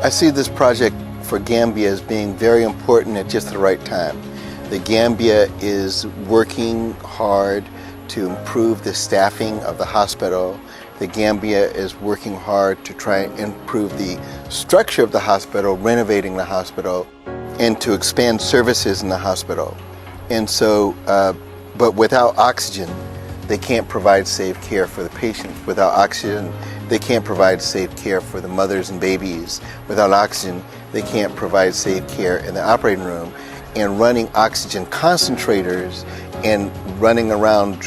I see this project for Gambia as being very important at just the right time. The Gambia is working hard to improve the staffing of the hospital. The Gambia is working hard to try and improve the structure of the hospital, renovating the hospital, and to expand services in the hospital. And so, but without oxygen, they can't provide safe care for the patients. Without oxygen, they can't provide safe care for the mothers and babies. Without oxygen, they can't provide safe care in the operating room. And running oxygen concentrators and running around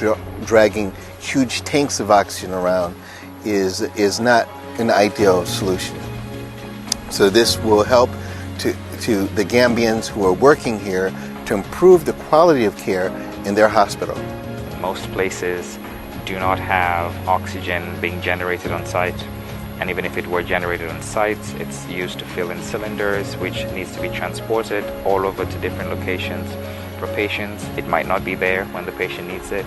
dragging huge tanks of oxygen around is not an ideal solution. So this will help to the Gambians who are working here to improve the quality of care in their hospital. Most places do not have oxygen being generated on site, and even if it were generated on site, it's used to fill in cylinders, which needs to be transported all over to different locations. For patients, it might not be there when the patient needs it,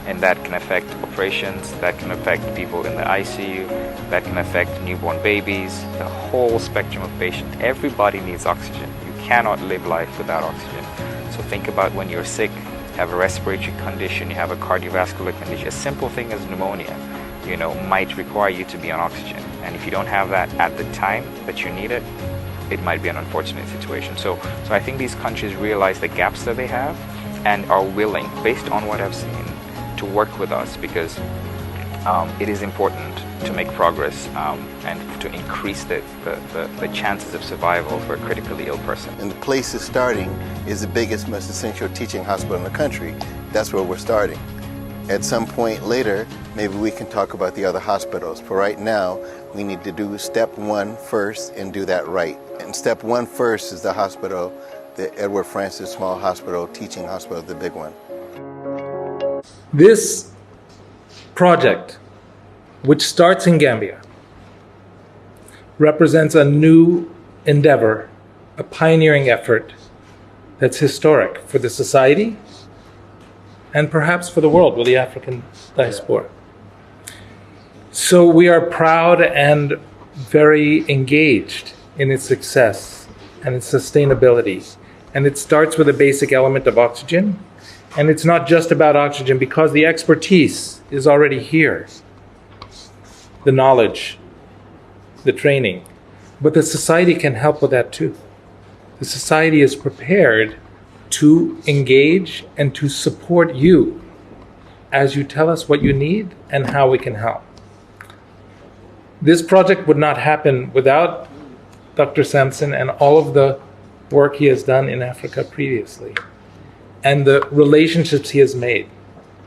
and that can affect operations, that can affect people in the ICU, that can affect newborn babies, the whole spectrum of patients. Everybody needs oxygen. You cannot live life without oxygen. So think about when you're sick, have a respiratory condition, you have a cardiovascular condition, a simple thing as pneumonia, might require you to be on oxygen. And if you don't have that at the time that you need it, it might be an unfortunate situation. So I think these countries realize the gaps that they have and are willing, based on what I've seen, to work with us because it is important to make progress and to increase the chances of survival for a critically ill person. And the place it's starting is the biggest, most essential teaching hospital in the country. That's where we're starting. At some point later, maybe we can talk about the other hospitals. For right now, we need to do step one first and do that right. And step one first is the hospital, the Edward Francis Small Hospital, teaching hospital, the big one. This project, which starts in Gambia, represents a new endeavor, a pioneering effort that's historic for the society and perhaps for the world with the African diaspora. So we are proud and very engaged in its success and its sustainability. And it starts with a basic element of oxygen. And it's not just about oxygen because the expertise is already here. The knowledge, the training. But the society can help with that too. The society is prepared to engage and to support you as you tell us what you need and how we can help. This project would not happen without Dr. Sampson and all of the work he has done in Africa previously and the relationships he has made.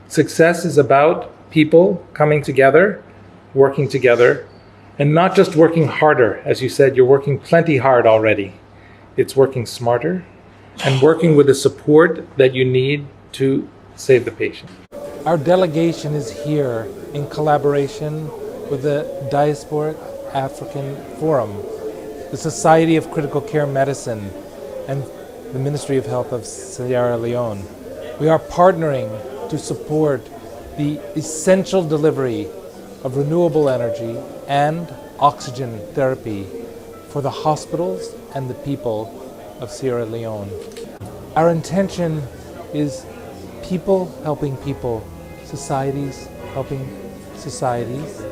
Success is about people coming together, working together, and not just working harder. As you said, you're working plenty hard already. It's working smarter and working with the support that you need to save the patient. Our delegation is here in collaboration with the Diasporic African Forum, the Society of Critical Care Medicine, and the Ministry of Health of Sierra Leone. We are partnering to support the essential delivery of renewable energy and oxygen therapy for the hospitals and the people of Sierra Leone. Our intention is people helping people, societies helping societies,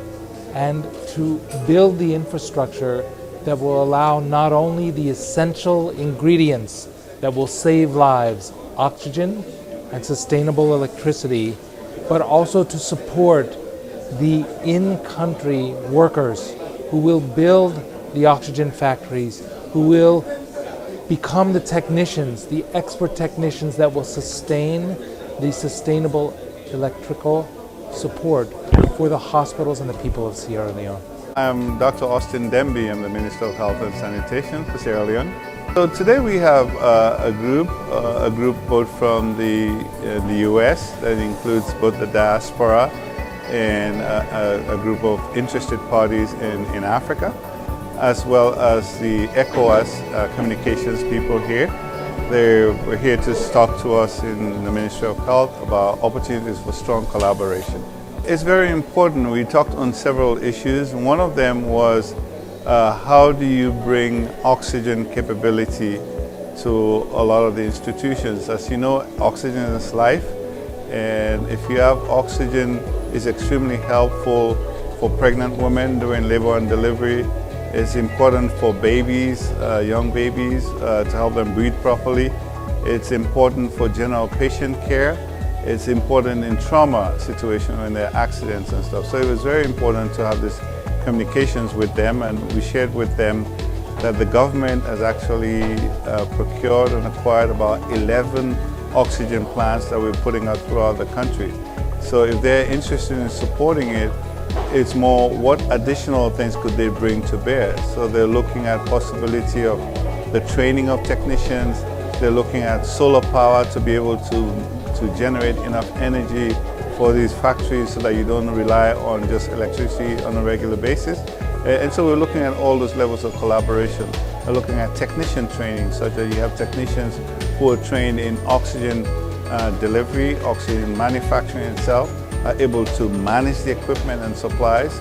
and to build the infrastructure that will allow not only the essential ingredients that will save lives, oxygen and sustainable electricity, but also to support the in-country workers who will build the oxygen factories, who will become the technicians, the expert technicians that will sustain the sustainable electrical support for the hospitals and the people of Sierra Leone. I'm Dr. Austin Demby. I'm the Minister of Health and Sanitation for Sierra Leone. So today we have a group both from the US that includes both the diaspora and a group of interested parties in Africa, as well as the ECOWAS communications people here. They were here to talk to us in the Ministry of Health about opportunities for strong collaboration. It's very important. We talked on several issues. One of them was how do you bring oxygen capability to a lot of the institutions? As you know, oxygen is life, and if you have oxygen, it's extremely helpful for pregnant women during labor and delivery. It's important for babies, young babies, to help them breathe properly. It's important for general patient care. It's important in trauma situations when there are accidents and stuff. So it was very important to have this communications with them, and we shared with them that the government has actually procured and acquired about 11 oxygen plants that we're putting out throughout the country. So if they're interested in supporting it, it's more what additional things could they bring to bear. So they're looking at possibility of the training of technicians. They're looking at solar power to be able to generate enough energy for these factories so that you don't rely on just electricity on a regular basis. And so we're looking at all those levels of collaboration. We're looking at technician training, such that you have technicians who are trained in oxygen delivery, oxygen manufacturing itself, are able to manage the equipment and supplies.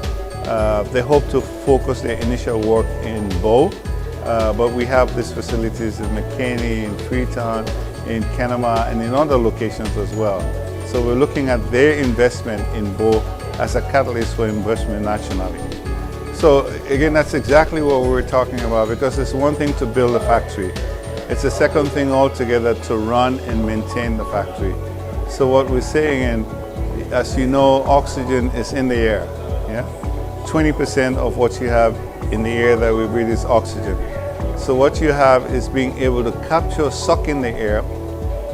They hope to focus their initial work in Bo, but we have these facilities in McKinney, in Freetown, in Kenema, and in other locations as well. So we're looking at their investment in Bo as a catalyst for investment nationally. So again, that's exactly what we were talking about, because it's one thing to build a factory. It's a second thing altogether to run and maintain the factory. So what we're saying, and as you know, oxygen is in the air. Yeah? 20% of what you have in the air that we breathe is oxygen. So what you have is being able to capture, suck in the air,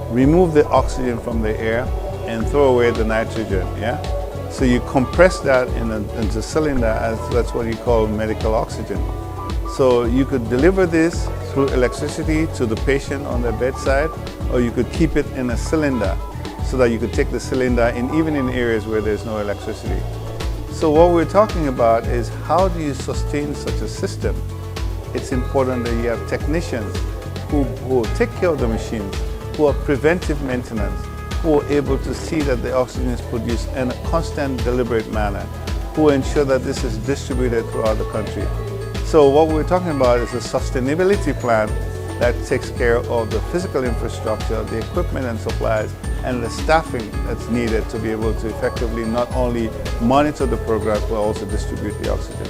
remove the oxygen from the air, and throw away the nitrogen. Yeah? So you compress that into a cylinder, as that's what you call medical oxygen. So you could deliver this through electricity to the patient on their bedside, or you could keep it in a cylinder so that you could take the cylinder in, even in areas where there's no electricity. So what we're talking about is, how do you sustain such a system? It's important that you have technicians who take care of the machines, who are preventive maintenance, who are able to see that the oxygen is produced in a constant, deliberate manner, who ensure that this is distributed throughout the country. So what we're talking about is a sustainability plan that takes care of the physical infrastructure, the equipment and supplies, and the staffing that's needed to be able to effectively not only monitor the progress, but also distribute the oxygen.